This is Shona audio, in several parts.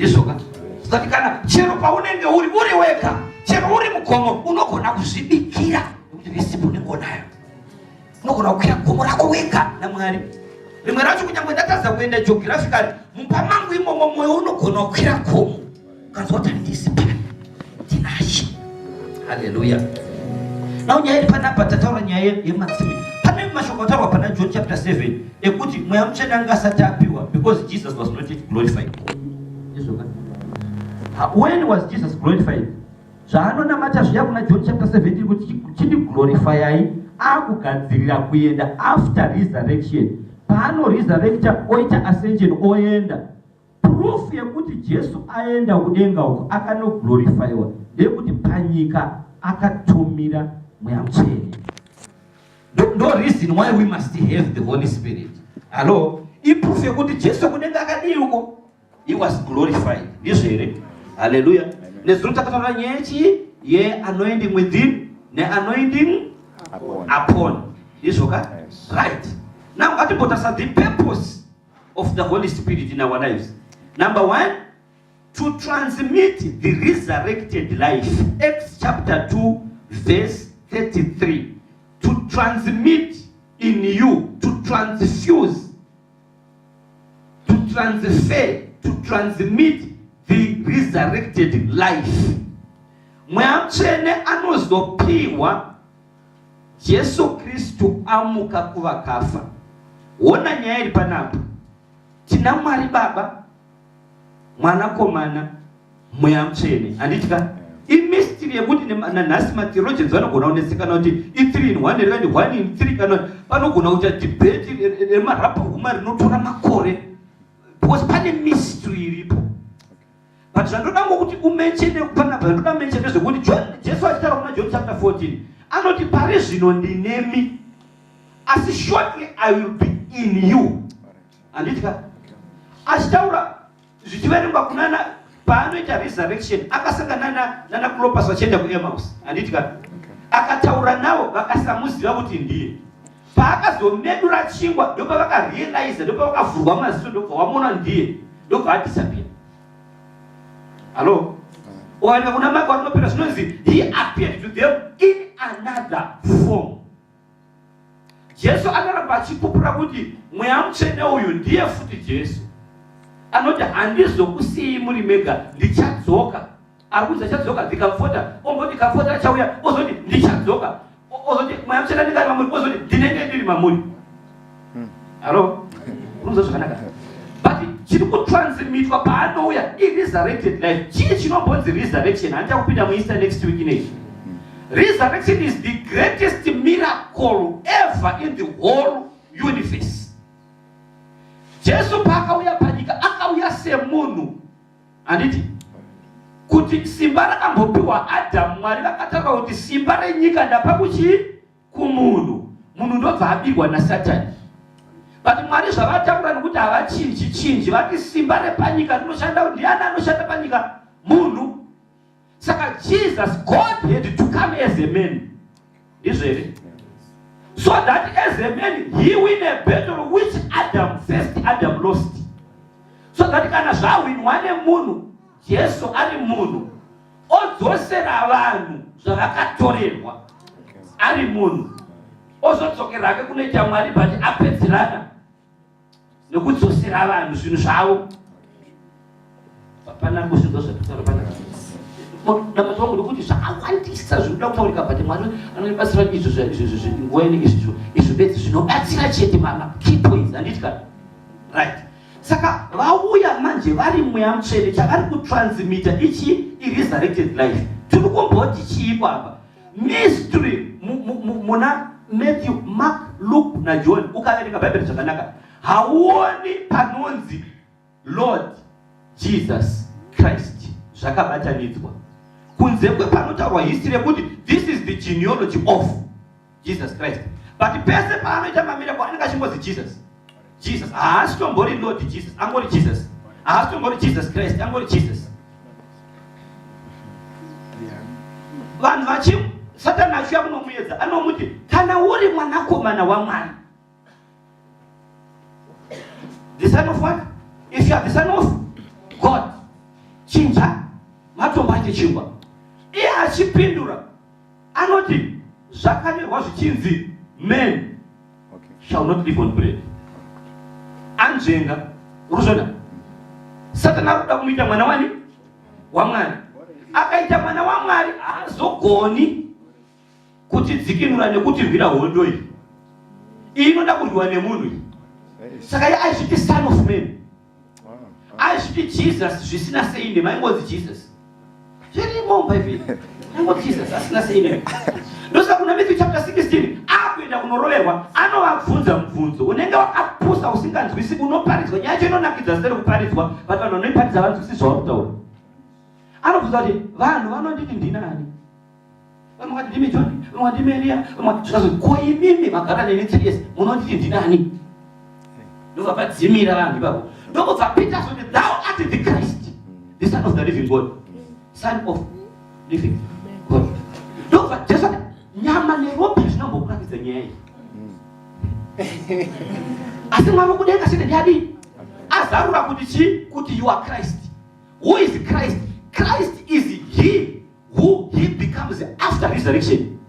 Yesoka. Saka kana chero paunenge uri weka, chero uri mukomo unogona kuzvidikira kuti risipo ndingonayo. Unogona kukwira gomo rako weka naMwari. Rimwe racho kunyangwe ndataza kuenda geographically, mupamangu imomo moyo unogona kukwira gomo. Kanzwa kuti ndisipa. Tinashi. Hallelujah. Na unyaya panapa tataura nyaya yematsimi. Pane mashoko ataurwa pana John chapter 7 ekuti mweya mutsvene anga asati apiwa because Jesus was not yet glorified. Yesoka. When was Jesus glorified? Zvaanonamata zviya kuna John chapter 17 kuti chindi glorifyai akugadzirira kuenda after resurrection. Paano resurrecta oita ascension oenda. Proof yekuti Jesu aenda kudenga uko akano glorifywa ndekuti panyika akatumira mweya mutsvene. No reason why we must have the Holy Spirit. Hello? Proof yekuti Jesu kudenga akadii uko. He was glorified. Ndizvere. Hallelujah. Nezuro takataura nyaya ye anointing within ne anointing upon. Ndizvoka? Right. Now what about the purpose of the Holy Spirit in our lives? Number 1, to transmit the resurrected life. Acts chapter 2 verse 33. To transmit in you, to transfuse, to transfer, to transmit the resurrected life. Mweya mutsvene anozopiwa Jesu Kristu amuka kuvakafa. Ona nyaya iri panapa. Tina Mwari Baba, Mwanakomana, mweya mutsvene. Handitika mystery yekuti nanhasi matheologians vanogona kunesekana kuti i3 in 1 rikati 1 in 3 kana vanogona kuita debate remarapa huma rinotora makore because pane mystery iripo. But zvandoda ngokuti umenchene panapa, zvandoda menchene zvekuti Jesu achitaura kuna John chapter 14 anoti pari zvino ndinemi asi shortly I will be in you. Handitika achitaura zvichiverengwa kunana paanoita resurrection akasangana nana Clopas vachienda kuEmmaus. Handitika akataura navo vakasamuziva kuti ndiye. Paakazomedura chingwa ndobva vakarealize, ndobva vakavhurwa maziso, ndobva vamona ndiye, ndobva adisappear. Hello? Ukaenda kuna Mark warinopera zvinonzi he appeared to them in another form. Jesu akaramba achipupura kuti mweya mutsvene uyu ndiye futi Jesu. Anoti handizokusii muri mega, ndichadzoka. Arikudza chadzoka ndikamufota, omboti kamufota achauya, ozoti ndichadzoka. Ozoti mweya mutsvene ndingari mamuri, ozoti ndinenge ndiri mamuri. Hello? Unonzwa zvakanaka. But chiri kutransmitwa paanouya i-resurrected life. Chii chinombonzi resurrection? Handichakupinda muInsta next week inei. Resurrection is the greatest miracle ever in the whole universe. Jesu paakauya panyika akauya semunhu. Handiti kuti simba rakambopiwa Adamu, Mwari vakataura kuti simba renyika ndapa kumunhu. Munhu ndobva abirwa naSatani. But Mwari zvavataura nokuti havachinji, vati simba repanyika rinoshanda, ndiani anoshanda panyika? Munhu. Saka Jesus, God had to come as a man. Ndizvere? So that as a man he win a battle which Adam lost. So that kana zvawinwa nemunhu, Jesu ari munhu, odzosera vanhu zvavakatorerwa ari munhu, ozodzokerake kunoita Mwari but apedzerana nekudzosera vanhu zvinhu zvavo. Pana kusvika zvakutaura pana ndamatongo ndokuti zvakawandisa zvinoda kutaurika but Mwari anobatsira izvo nguva inenge izvo bedzi zvinobatsira chete key points. Handitika right. Saka vauya manje vari mweya mutsvene chavari kutransmita ichi i-resurrected life. Tiri kumboti chiiko apa? Mystery muna Matthew, Mark, Luke na John ukaverenga Bible zvakanaka hauoni panonzi Lord Jesus Christ zvakabatanidzwa. Kunze kwepanotaurwa history yekuti this is the genealogy of Jesus Christ. But pese paanoita mamiracle anenge achimbozi Jesus. Haasi tombori Lord Jesus, angori Jesus. Haasi tombori Jesus Christ, angori Jesus. Vanhu vachi Satani achiuya kunomuedza anomuti kana uri mwanakomana waMwari. The son of what? If you are the son of God, matombo achechingwa. Iye achipindura anoti zvakanyorwa zvichinzi men shall not live on bread. Anzvenga uruzvona. Satani akuda kumuita mwana wani waMwari. Akaita mwana waMwari haazogoni kutidzikinura nekutirwira hondo iyi. Iyi inoda kurwiwa nemunhu iyi. Saka iye aizviti son of man. Aizviti Jesus zvisina seinde, maingozi Jesus. Zvirimo muBhaibheri. Maingozi Jesus asina seinde. Ndosa kuna Matthew chapter 16 akuenda kunoroverwa anovabvunza mubvunzo unenge wakapusa usinganzwisi unoparidzwa. Nyaya yacho inonakidza seri kuparidzwa but vanhu vanoiparidza vanzwisi zvavari kutaura. Anobvunza kuti vanhu vanonditi ndinani? Vamwe vati ndimi John, vamwe vati ndimi Elia, vamwe vati zvikazi ko imimi magara neni 3 years munonditi ndinani? Ndobva padzimira vanhu ipapo. Ndobva Peter kuti thou art the Christ, the son of the living God, son of living God. Ndobva Jesu nyama neropa zvinambokurakidza nyaya iyi. Asi Mwari kudenga sine ndiyadi azarura kuti chi kuti you are Christ. Who is Christ? Christ is he who he becomes after resurrection.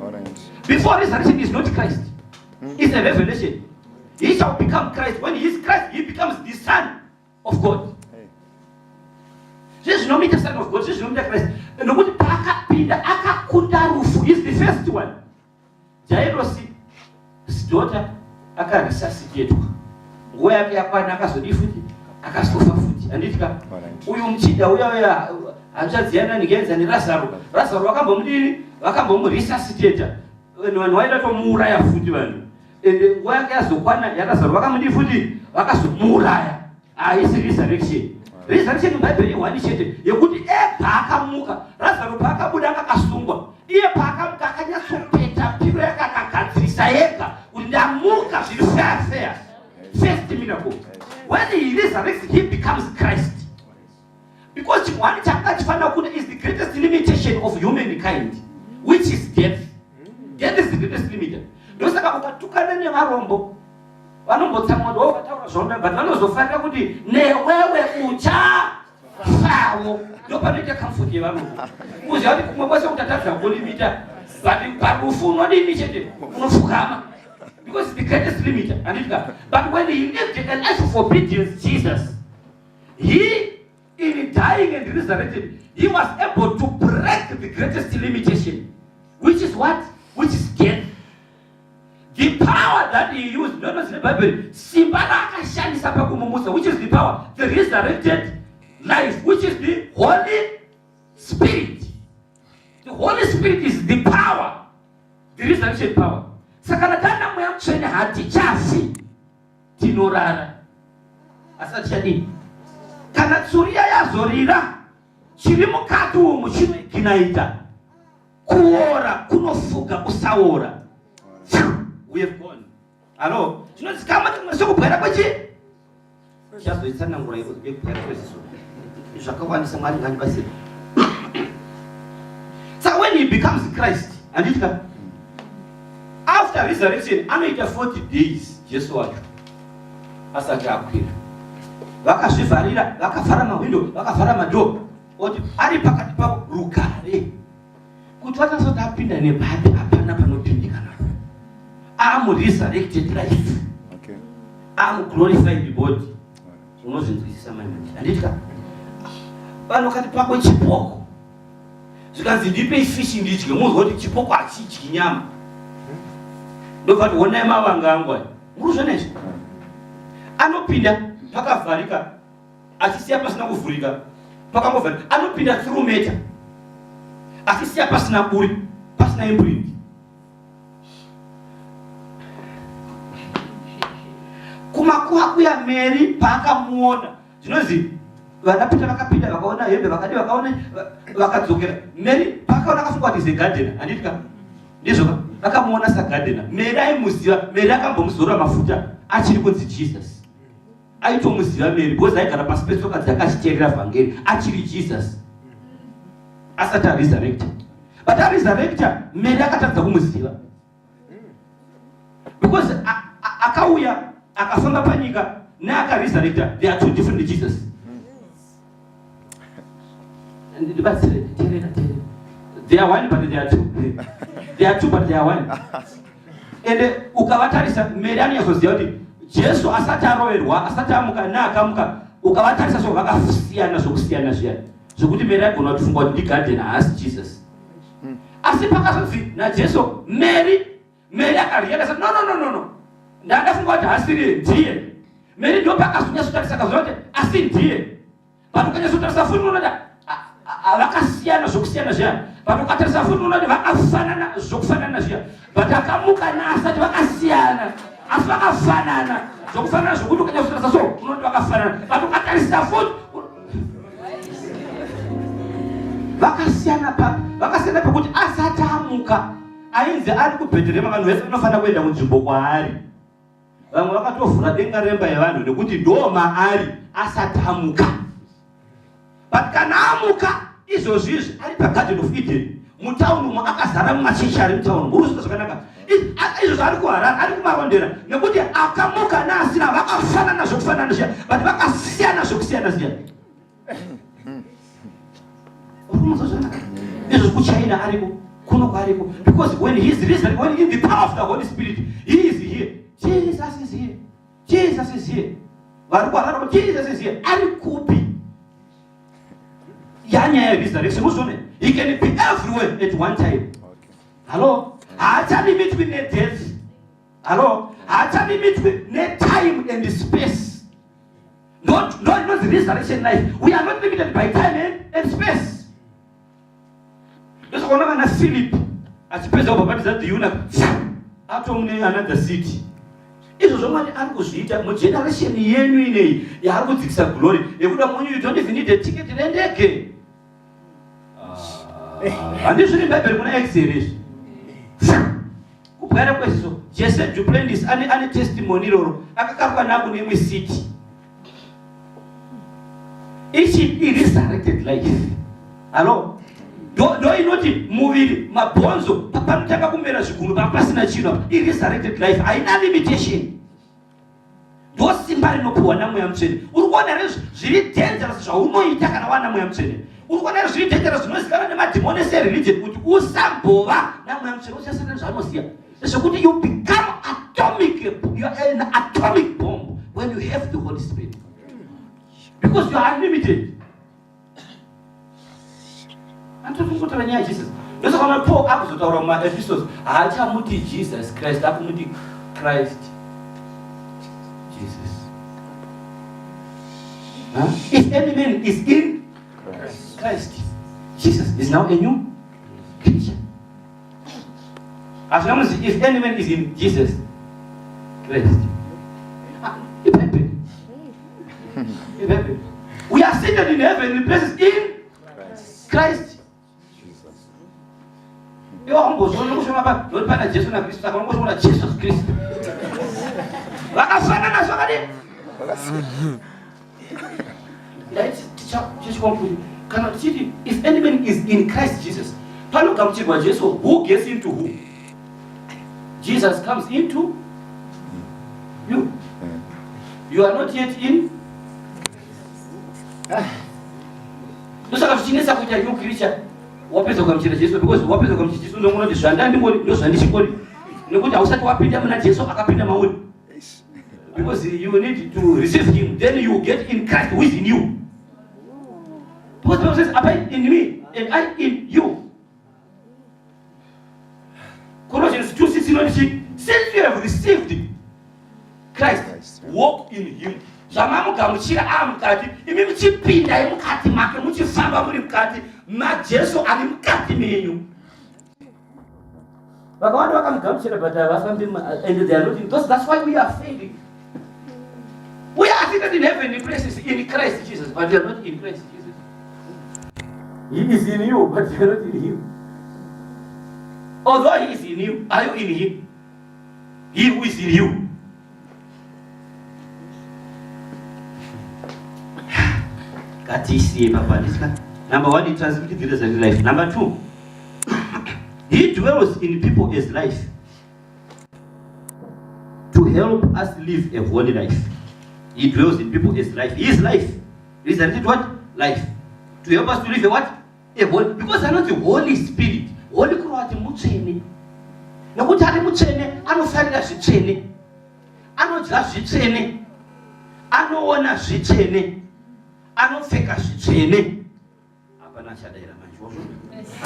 All right. Before resurrection is not Christ. It's a revelation. He shall become Christ. When he is Christ, he becomes the Son of God. This is not the Son of God. This is not the Christ. Nobody pakapinda akakunda rufu is the first one. Jairus daughter akaresuscitatwa. Nguva yake yakwana akazodi futi akastofa futi. Anditika uyu muchida uya hanzvadziyana nigenza neLazaro. Lazaro vakambomuresuscitata. Vanhu vaida tomuuraya futi vanhu. Nguva yake yazokwana yaLazaro vakamudi futi vakazomuuraya. Haisi resurrection. Resurrection muBhaibheri ihwani chete yekuti paakamuka Lazaro paakabuda akasungwa. Iye paakamuka akanyatsopeta piro yakakagadzirisa yega kuti ndamuka zviri fair. First miracle. When he resurrects, he becomes Christ. Because one chapter is the greatest limitation of humankind, which is death. Death is the greatest limiter. Ndosaka ukatukana nevarombo vanombotsamwa ndo vataura zvonda but vanozofarira kuti newewe uchafawo. Ndopanoita comfort yevarombo. Uziva kuti kumwe kwese utatadza kulimita but parufu unodini chete unofukama. Because it's the greatest limiter. But when he lived a life of obedience, Jesus, he, in dying and resurrected, he was able to break the greatest limitation, which is what? Which is death. The power that he used, not in the Bible, which is the power, the resurrected life, which is the Holy Spirit. The Holy Spirit is the power, the resurrection power. Sakanatana mwayamutsvene hatichafi tinorara asati chadini. Kana tsuria yazorira chiri mukati umu chinoiginaita kuora kunofuga kusaora. We have gone. Hello? Chinozikama sokubwera kwechi chazoitsanangura iko kubwera kweziso zvakawandisa Mwari ngandibasire. So when he becomes Christ anditika after resurrection, anoita 40 days Jesu wacho asati akwira. Vakazvivharira, vakavhara mawindo, vakavhara madhoo. Oti ari pakati pavo rugare. Kuti vatasoti apinda nebhabi hapana panopindikana. Am resurrected life. Okay. Am glorified body. Unozvinzwisisa manje. Anditika vanokati pako chipoko. Zvikanzi ndipe fish ndidye, muzwa kuti chipoko hachidyi nyama. Ndobva tiona mavanga angu muruzvona izvi anopinda pakavharika achisiya pasina kuvhurika pakangovharika. Anopinda through matter achisiya pasina buri pasina imprint. Kumakuhaku ya Mary paakamuona zvinozi vanapita vakapinda vakaona hembe vakadi vakaona vakadzokera. Mary paakaona akafunga kuti zegardener anditika ndizvo vakamuona sagardener. Mary aimuziva. Mary akambomuzora mafuta achiri kunzi Jesus. Aitomuziva Mary because aigara pasi petsoka dzakachiteerera vhangeri achiri Jesus asati aresurrected. But aresurrecta Mary akatadza kumuziva because akauya akafamba panyika neakaresurrecta they are two different Jesus. They are one, but they are two. They are two, but they are one. And ukavatarisa Mary yazoziva kuti Jesu asati aroverwa, asati amuka naakamuka, ukavatarisa so vakasiyana zvokusiyana zviyani. Zvokuti Mary agona kufunga kuti ndigadheni haasi Jesus. Asi pakazonzi naJesu Mary akariyenda sati no. Ndakafunga kuti haasiri ndiye. Mary ndo pakazonyatsotarisa akaziva kuti asi ndiye. Vanhu ukanyatsotarisa futi unoda vakasiyana zvokusiyana zviyani. Vanhu ukatarisa futi unoda vakafanana zvokufanana zviyani. But akamuka naasati vakasiyana. Asi vakafanana zvokufanana zvokuti ukanyatsotarisa so unoti vakafanana. Vanhu ukatarisa futi vakasiyana pakuti asati amuka ainzi ari kuBheterehema vanhu vese vanofanira kuenda kunzvimbo kwaari. Vamwe vakatovhura denga remba yevanhu nekuti ndo maari asati amuka. But kana amuka izvozvizvi ari paGarden of Eden mutauni umo akazara mumachechi ari mutauni muruzvita zvakanaka. Izvozvo ari kuharara ari kumarondera nekuti akamuka naasina vakafanana zvokufanana zviya but vakasiyana zvokusiyana zviya. Izvo kuChina ariko kuno kwariko because when he is risen, when in the power of the Holy Spirit, he is here. Jesus is here. Jesus is here. Jesus is here. Ari kupi yanya ya resurrection usone. He can be everywhere at one time. Hello? Haachani between the death. Hello? Haachani between the time and the space. Not the resurrection life. We are not limited by time and space. Just one of Philip, as president of the eunuch, atomune another city. It was only Uncle Sita, my generation, Yenu, Yahu glory. They would have won you don't even need a ticket in a decade. And this is remember when I exit. Where a question, just said to play this any testimony or Akakanabu name is city. Is it resurrected life? Hello? Do you know the movie Mabonzo? Papa mtaka kumera shukuru, papa sina chino. It is resurrected life. Haina limitation. Do simbali no puwa namu ya mchene. Urukona rezo zili dangerous za uno itaka na wana mu ya mchene. Urukona rezo zili dangerous no sikana nema demonic religion. Kuti usambova namu ya mchene. Usasana za mosia. So kuti you become atomic. You are an atomic bomb when you have the Holy Spirit. Because you are unlimited. And to think about Jesus. Those are my poor episodes or my episodes. I tell Muti Jesus Christ, I Muti Christ Jesus. Huh? If any man is in Christ, Jesus is now a new creature. As long as if any man is in Jesus Christ, it happened. It happened. We are seated in heaven in places in Christ. Eu amo não chama para não para Jesus na Cristo, não chama Jesus Cristo. Lá fora na sua ali. Let's just conclude. Cannot see if any man is in Christ Jesus. Paulo comes to Jesus, who gets into who? Jesus comes into you. You are not yet in. Ndoshaka kuchinesa kuita new creature. Wapeza kumchira Yesu because wapeza kumchira Yesu ndio mwana jishanda ndingoni ndio sandishi kodi. Nikuti hausati wapinda mna Yesu akapinda mauli. Because you need to receive him, then you get in Christ who is in you. Because the Bible says, abide in me and I in you. Colossians 2:16, since you have received Christ, walk in him. Zamamu gamuchira amukati, imi mchipinda mukati make muchifamba muri mukati, ma Jesu ali mukati menyu. Vakawanda vakamugamuchira but vafambi and they are not in those. That's why we are failing. We are seated in heavenly places in Christ Jesus, but they are not in Christ Jesus. He is in you, but you are not in him. Although he is in you, are you in him? He who is in you. Number one, it transmitted the resurrected life. Number two, he dwells in people as life to help us live a holy life. He dwells in people as life. He is life. Resurrected what? Life. To help us to live a what? because anoti Holy Spirit. Holy kurati mutsvene. Nokuti ari mutsvene anofarira zvitsvene. Anodya zvitsvene. Anoona zvitsvene. Anopfeka zvitsvene. Hapana chadaira manje.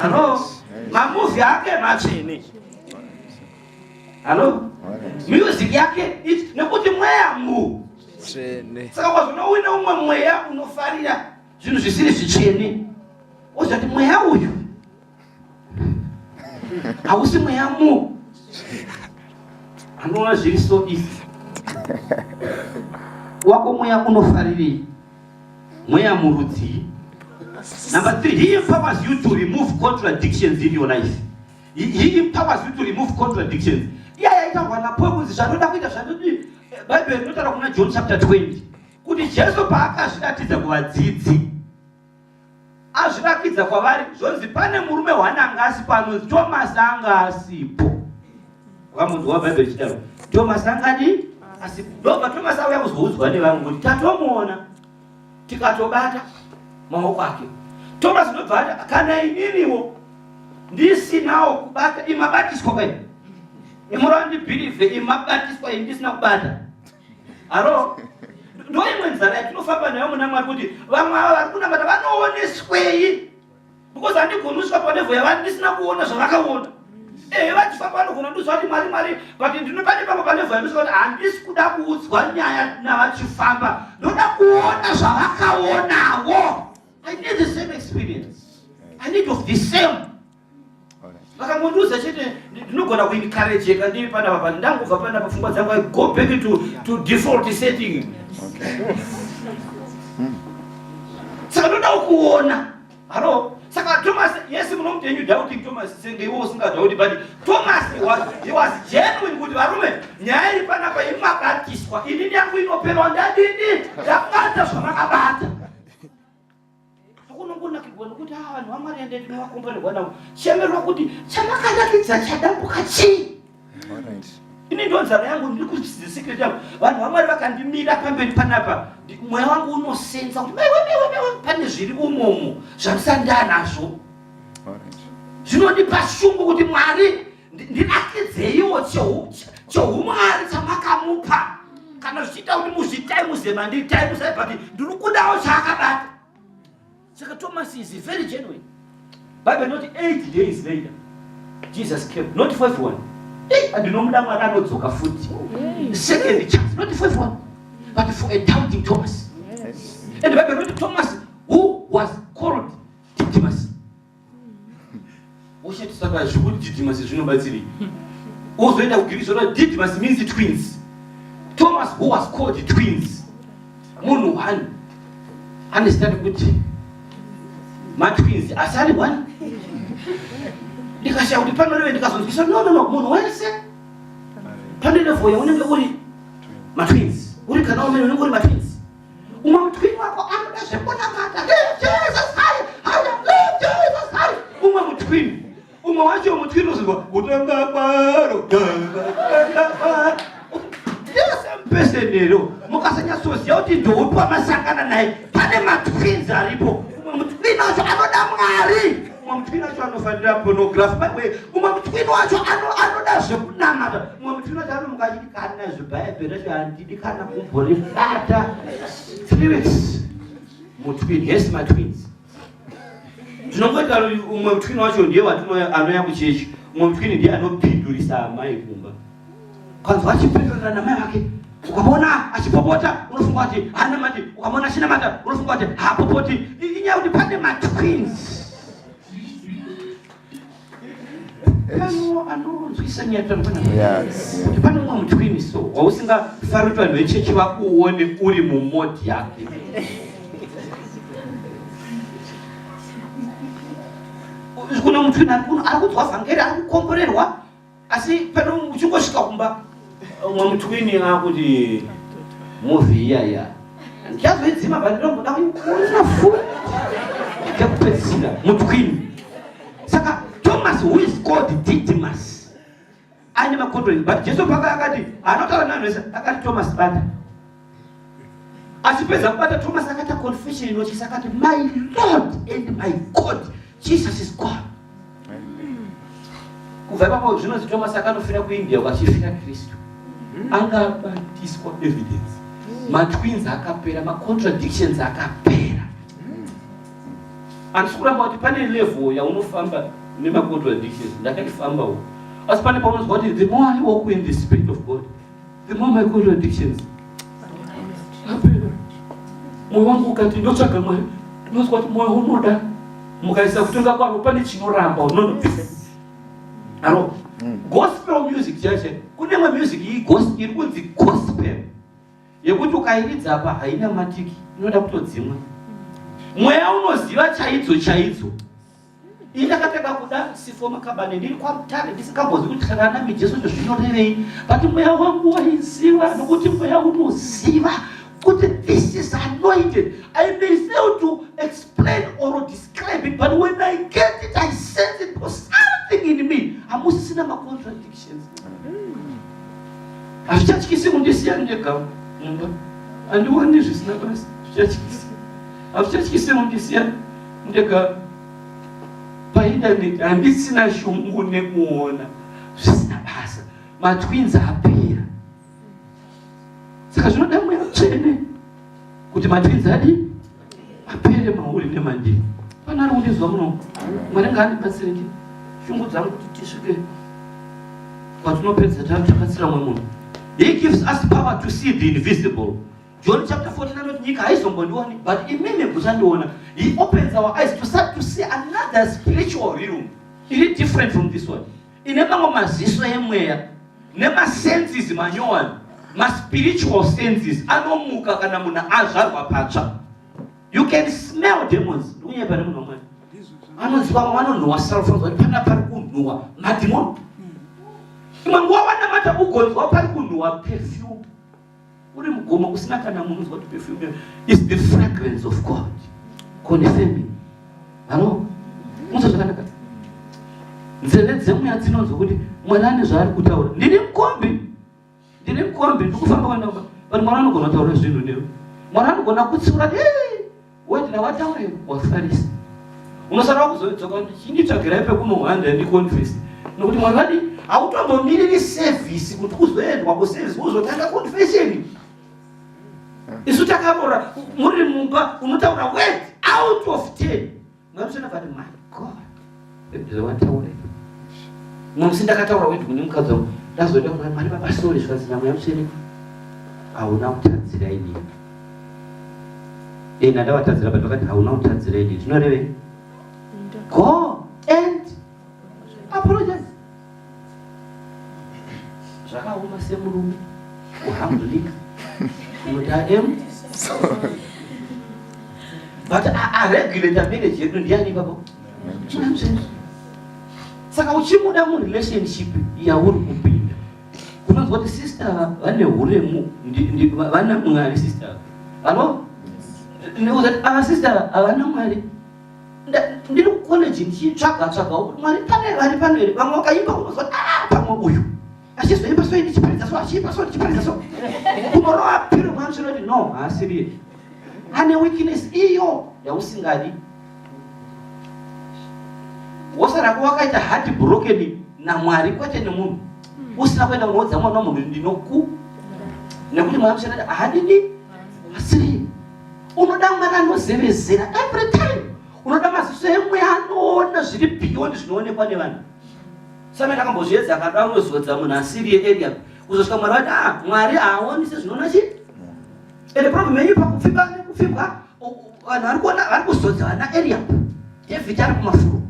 Hello? Mamuvi yake matsvene. Hello? Music yake nekuti mweya mu. Saka wazonowina umwe mweya unofarira zvinhu zvisiri zvitsvene. Ozati mweya uyu hausi mweya mu. Anoona zviri so easy. Wako mweya unofarirei? Mweya murudzi. Number 3, he empowers you to remove contradictions in your life. He empowers you to remove contradictions. Itaurwa naPaul zvanoda kuita zvanoti Bible inotaura kuna John chapter 20 kuti Jesu paakazviratidza kuvadzidzi azvirakidza kwavari zvonzi pane murume wananga asi pano Thomas anga asipo. Wamunhu wa Bible chitaura Thomas angadi asipo. Ndobva Thomas auya kuzoudzwa nevamwe kuti tatomuona tikatobata maoko ake. Thomas ndobva kana ininiwo ndisinawo kubata imabatiswa kai. Imurandi believe imabatiswa indisina kubata. Aro ndo imwe nzara yatinofamba nayo muna Mwari kuti vamwe vari kunamata vanooneswei because handigonuswa panevo yavandisina kuona zvavakaona. Vachifamba vanogona kuduzva kuti Mwari but ndinobati pamba panevo yanosva kuti handisi kuda kuudzwa nyaya navachifamba ndoda kuona zvavakaonawo. I need the same experience. I need of the same. Vakangonduza chete ndinogona kuencourageka ndiri panapa pa ndangobva panapa pfungwa dzangu go back to default setting. Saka ndoda kuona. Halo, saka Thomas, yes munomutenyu doubting Thomas senge iwo usingadauti but Thomas he was genuine kuti varume nyaya iri panapa imabatiswa ini yangu inoperwa ndadini ndabata zvamakabata. Unongonakirwa nokuti vanhu vaMwari ende tinovakomborerwa navo chemerwa kuti chamakanakidza chadambuka chii. Ini ndo nzara yangu ndiri kuziva secret yangu. Vanhu vaMwari vakandimira pamberi panapa mweya wangu unosenza kuti pane zviri umomo zvandisandava nazvo. Zvinondipa shungu kuti Mwari ndinakidzeiwo cheumwari chamakamupa kana zvichiita kuti muzvitaimuze manditaimusai but ndiri kudawo chaakabata. So Thomas is very genuine. Bible not 8 days later, Jesus came. Not 5-1. And you know that anodzoka futi. Second chance, not 5-1, but for a doubting Thomas. Yes. And the Bible not Thomas who was called Didymus. What should start with Didymus is nobody. Also, Didymus means twins. Thomas who was called the twins. Munu one. Understand good. My twins, asali one. Nikashauti pano ndikazonzwisa no munhu wese. Pandile for unenge uri my twins. Uri kana umene unenge uri my twins. Umwe mtwini wako anoda zvekona mata. Jesus Christ. Umwe mtwini. Umwe wacho mtwini uzwa utanga kwaro. Pesenero mukasanya sosia kuti ndoutwa masangana naye pane matwins aripo. Mutwini wacho anoda Mwari. Mutwini wacho anofanira pornography. By the way, mutwini wacho anoda zvekunamata. Mutwini wacho anomukachiti kana zvibhaibheri handidi kana kumborifata 3 weeks. Mutwini, yes my twins. Zvinongoita umwe mutwini wacho ndiye anoya kuchechi. Umwe mutwini ndiye anopindurisa amai kumba. Kanzwa achipindurira namai vake. Ukamona achipopota unofunga kuti hana mati, ukamona achina mata unofunga kuti hapopoti. Inyaya kuti pane matwins. Anonzwisa nyaya kuti pane umwe mutwins so wausingafariri kuti vanhu vechechi vakuone uri mumodi yake. Kuna mutwini ari kudzwa vhangeri ari kukomborerwa asi pano uchingosvika kumba umwe mutwini akuti movie iyaya ndichazoidzima but ndinoda kuona full ndikupedzisira mutwini. Saka Thomas who is called Didymus ane makontrol but Jesu pakati anotaura navanhu vese akati Thomas bata. Achipedza kubata Thomas akaita confession inochisa akati my Lord and my God. Jesus is God. Kubva ipapo zvinonzi Tomasi akanofira kuIndia ukachifira Kristu. Angabatiswa evidence. Matwins akapera, macontradictions akapera. Andikuramba kuti pane level yaunofamba nemacontradictions. Ndakafambawo. Asi pane paunozwa kuti the more I walk in the Spirit of God, the more my contradictions apera. Moyo wangu ukati ndotsvaga Mwari. Unozwa kuti moyo unoda. Mukaisa kutonga kwako pane chinoramba. Aro, gospel music chache. Kune mwe music iyi gospel iri kunzi gospel. Yekuti ukairidza apa haina matiki, inoda kutodzimwa. Mweya unoziva chaidzo. Indakataka kuda sifo makabane ndiri kwamutare ndisingambozi kuti kana nami Jesu zvinorevei. But mweya wangu waiziva nokuti mweya unoziva kuti this is anointed. I may fail to explain or describe it, but when I get it, I sense it because something in me. Hamusina ma contradictions. Azvichatyisi kundisiya ndega. Andiwani zvisina basa. Azvichatyisi. Azvichatyisi kundisiya ndega. Painternet handisina shungu nekuona. Zvisina basa. Matwins apera. Saka zvinoda Mweya Mutsvene kuti matwins adi apere mauri nemandini. Pana ari kundizwa muno. Mwari ngaandibatsire ndi shungu dzangu kuti tisvike patinopedza takatsira mwe munhu. He gives us power to see the invisible. John chapter 14 anoti nyika haizombondioni, but imimi kuchandiona. He opens our eyes to start to see another spiritual realm. Iri different from this one. Ine mamwe maziso emweya nemasenses manyowani. Ma-spiritual senses anomuka kana munhu azvarwa patsva. You can smell demons. Ndikunyaya pane munhu wamwari. Anoziva vanonhuwa self-control. Pana pari kunhuwa mademon. Imwe nguva wanamata ugonzwa pari kunhuwa perfume. Uri mugomo kusina kana munhu uzwa kuti perfume is the fragrance of God. Confirming. Hello? Munhu zvakanaka. Nzeve dzemweya dzinonzwa kuti Mwari ane zvaari kutaura. Ndiri mukombi. Ndikufamba kwanamba. But Mwari anogona kutaura zvinhu newe. Mwari anogona kutsiura wati ndawataura wafarisa. Unosara kuzodzoka kuti chinditsvagirai pekunohwanda ndiconfess. Nokuti Mwari vadi hautombomiriri service kuti uzoendwa kuservice uzotanga confession. Isu takabora muri mumba unotaura word out of 10. Mwari vati my God. Ndawataura. Musi ndakataura word kune mukadzi wangu. Ndazoda kuti Mwari baba sorry zvazina Mweya Mutsvene. Hauna kutadzira ini. Ndavatadzira but vakati hauna kutadzira ini. Zvinoreve? Go and apologize. Zvakaoma semurume. Kuhambulika. Kuti I am sorry. But I regulate marriage yedu ndiani baba? Mweya Mutsvene. Saka uchimuda mu relationship yauri kupinda. Kunonzwa kuti sister vane uremu vana Mwari sister. Hello? Ndikuti sister avana Mwari. Ndiri kucollege ndichitsvaga Mwari pane vamwe vakaimba unozwa pamwe uyu achizoimba so ndichiparidza so achiimba so ndichiparidza so. Kumorova piro Mwari kuti no haasiri. Ane weakness iyo yausingadi. Wasara wakaita heart broken naMwari kwete nemunhu. Usina kuenda kunodza mwana wamunhu ndinoku. Nekuti Mwari Mutsvene hadini asiri. Unoda Mwari anozevezera every time. Unoda maziso emweya anoona zviri beyond zvinoonekwa nevanhu. Saka ndakambozviedza akada unozodza munhu asiri area. Kuzosvika Mwari vati Mwari haaoni sezvinoona chi. Ende problem yenyu pakupfimba nekupfimbwa vanhu vari kuzodza vana area. David ari kumafuro.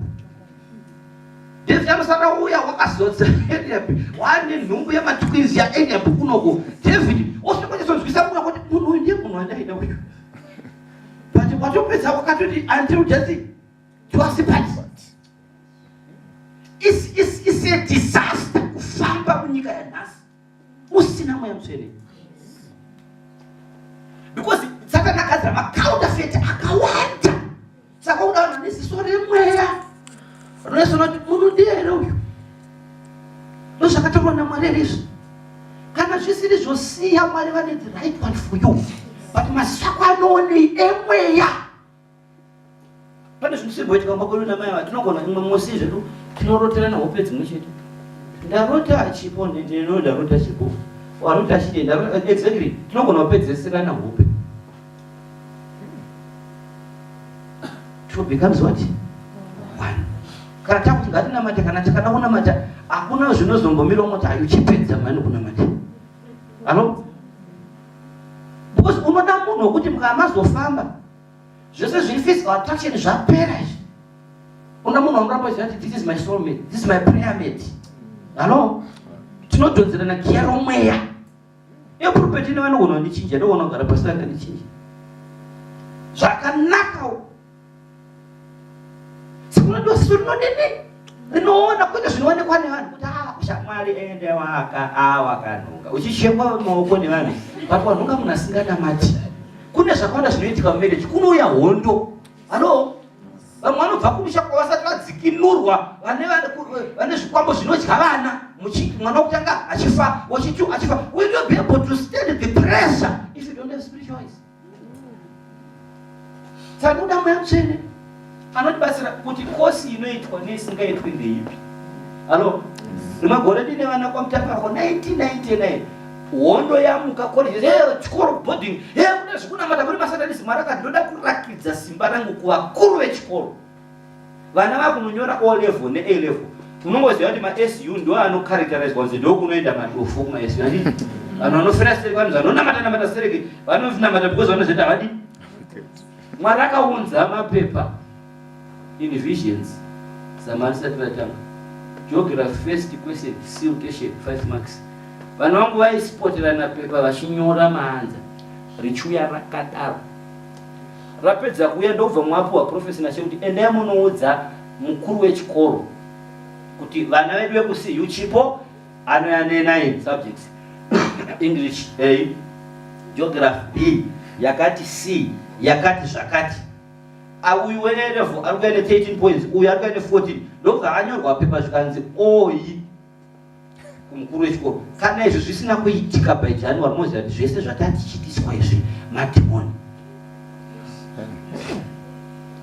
David anosara uya wakazodza area. Wane nhumbu yematwins yaarea kunoko. David osinokonezonzwisa kuna kuti munhu uyu ndiye munhu wandaida uyu. But watopedza wakatoti until death twazipat. Is a disaster kufamba kunyika yanhasi usina Mweya Mutsvene. Because dzakanakadza macounterfeit akawanda. Saka udaona neziso remweya unoziona kuti munhu ndiye uyu. Ndozvakataurwa naMwari izvi. Kana zvisiri zvosiya Mwari vane the right one for you. But maziso ako anoonei emweya. Pane zvinhu tusibwe tikambakolo na mai tinogona imwe musi zvedu tinoroterana hope dzimwe chete. Ndarota achipo ndino ndarota chipo. Warota chide ndarota exactly tinogona kupedzeserana hope. Two becomes what? One. Kana takuti ngatinamata kana takadaona mata hakuna zvinozombomira mota ayochipedza mani kunamata. Alo? Because unoda munhu wekuti mukamazofamba zvese zviri physical attraction zvapera izvi. Unoda munhu anoramba achiziva kuti this is my soulmate, this is my prayer mate. Alo? Tinodhonzerana giya romweya. Iyo purpeti nevanogona kundichinja ndoona kugara pasi akandichinja. Zvakanakawo. Sikunodosiso rinodini rinoona kwete zvinoonekwa nevanhu kuti ushamwari ende wakanunga uchishekwa maoko nevanhu but wanhunga munhu asinganamati. Kune zvakawanda zvinoitika mumarriage, kunouya hondo. Halo, vamwe vanobva kumusha kwavasati vadzikinurwa, vane zvikwambo zvinodya vana, mwana wokutanga achifa, wachitu achifa. Will you be able to stand the pressure if you don't have spiritual eyes? Saka kuda mweya mutsvene anotibatsira kuti kosi inoitwa neisingaitwi ndeipi. Halo, rimwe gore ndine vana kwamutapako 1999 hondo yamuka college chikoro boarding kuna zvikunamata muri masatanisi maraka ndoda kurakidza simba rangu kuvakuru vechikoro. Vana vakunonyora O level ne A level. Unongoziva kuti ma-SU ndo anocharakterizwa kunzi ndo kunoenda madofu kuma-SU. Vanhu vanofira sereki, vanhu vanonamata sereki, vanonamata because vanozoita vadi. Mwari akaunza mapepa in visions zamani sati vatanga. Geography first question siltation 5 marks. Vanhu vangu vaisipoterana pepa vachinyora maanza richiuya rakadaro. Rapedza kuuya ndobva mwapuwa profesa chekuti endai munoudza mukuru wechikoro kuti vana vedu vekuCU chipo anoyane 9 subjects English A, Geography B, yakati C, yakati zvakati. Uyu wene level ari kuenda 13 points, uyu ari kuenda 14. Ndobva anyorwa pepa zvikanzi OI kumukuru wechikoro. Kana izvi zvisina kuitika by January moziva kuti zvese zvatatichitiswa izvi madhimoni.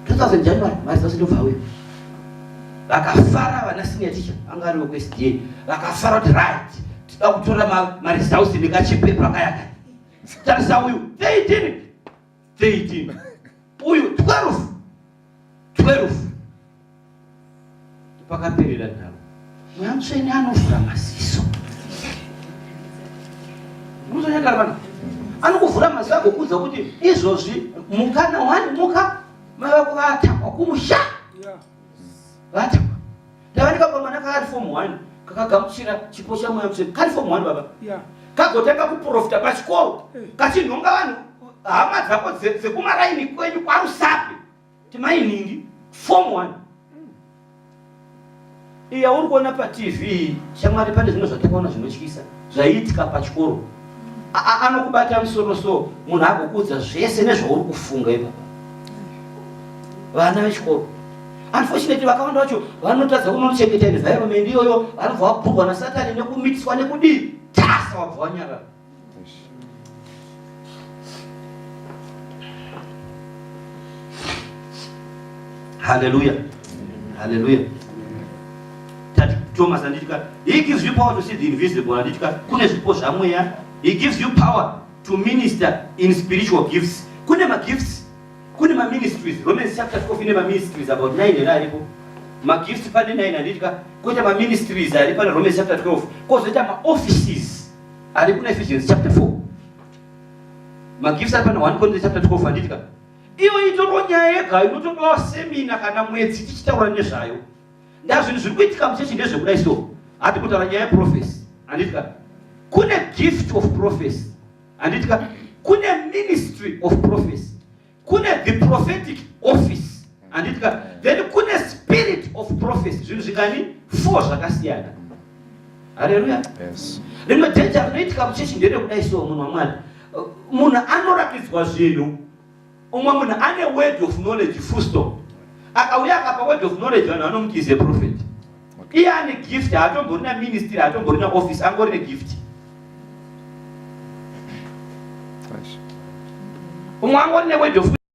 2000 January marizasi ndobva uyu. Vakafara vana senior teacher anga ari weSDA. Vakafara kuti right tida kutora maresults nekachipepa kayaka. Tarisa uyu 13 uyu 12 pakaperera nharo. Mweya mutsvene anovhura maziso. Muzonyagara vanhu anokuvhura maziso agokuudza kuti izvozvi mukana wani muka mavako vatakwa kumusha. Vatakwa. Ndavanika pamwana kakari form 1 kakagamuchira chipo chamweya mutsvene. Kari form 1 baba. Kagotanga kuprofita pachikoro. Kachinhonga vanhu hama dzako dzekumaraini kwenyu kwarusape. Timainingi form 1. Iya uri kuona paTV shamwari pane zvimwe zvatakaona zvinotyisa zvaiitika pachikoro. Anokubata musoro so munhu agokuudza zvese nezvauri kufunga ipapa. Vana vechikoro unfortunately vakawanda vacho vanotadza kunochengeta environment iyoyo, vanobva vabhurwa naSatani nekumitiswa nekudii tasa wabva wanyarara. Hallelujah. Hallelujah. Thomas anditika, he gives you power to see the invisible. Anditika, kune zvipo zvamweya. He gives you power to minister in spiritual gifts. Kune ma-gifts, kune ma-ministries. Romans chapter 4 ine ma-ministries about 9 ena aripo. Ma-gifts pane 9 anditika, koita ma-ministries ari pane Romans chapter 12. Kozoita ma-offices ari kuna Ephesians chapter 4. Ma-gifts ari pane 1 Corinthians chapter 12 anditika. Iyo itori nyaya yega inotodawo semina kana mwedzi tichitaura nezvayo. Ndazvinhu zviri kuitika muchechi ndezvekudai so. Hati kutaura nyaya yeprofesi. Anditika kune gift of prophecy. Anditika kune ministry of prophecy. Kune the prophetic office. Anditika then kune spirit of prophecy. Zvinhu zvikani 4 zvakasiyana. Hallelujah. Yes. Rimwe dhenja rinoitika muchechi nderekudai so munhu wamwari. Munhu anorakidzwa zvinhu. Umwe munhu ane word of knowledge full stop. Akauya akapa word of knowledge vanhu vanomuti is a prophet. Iye ane gift, haatomborina ministry, haatomborina office, angorine gift. Umwe angorine word of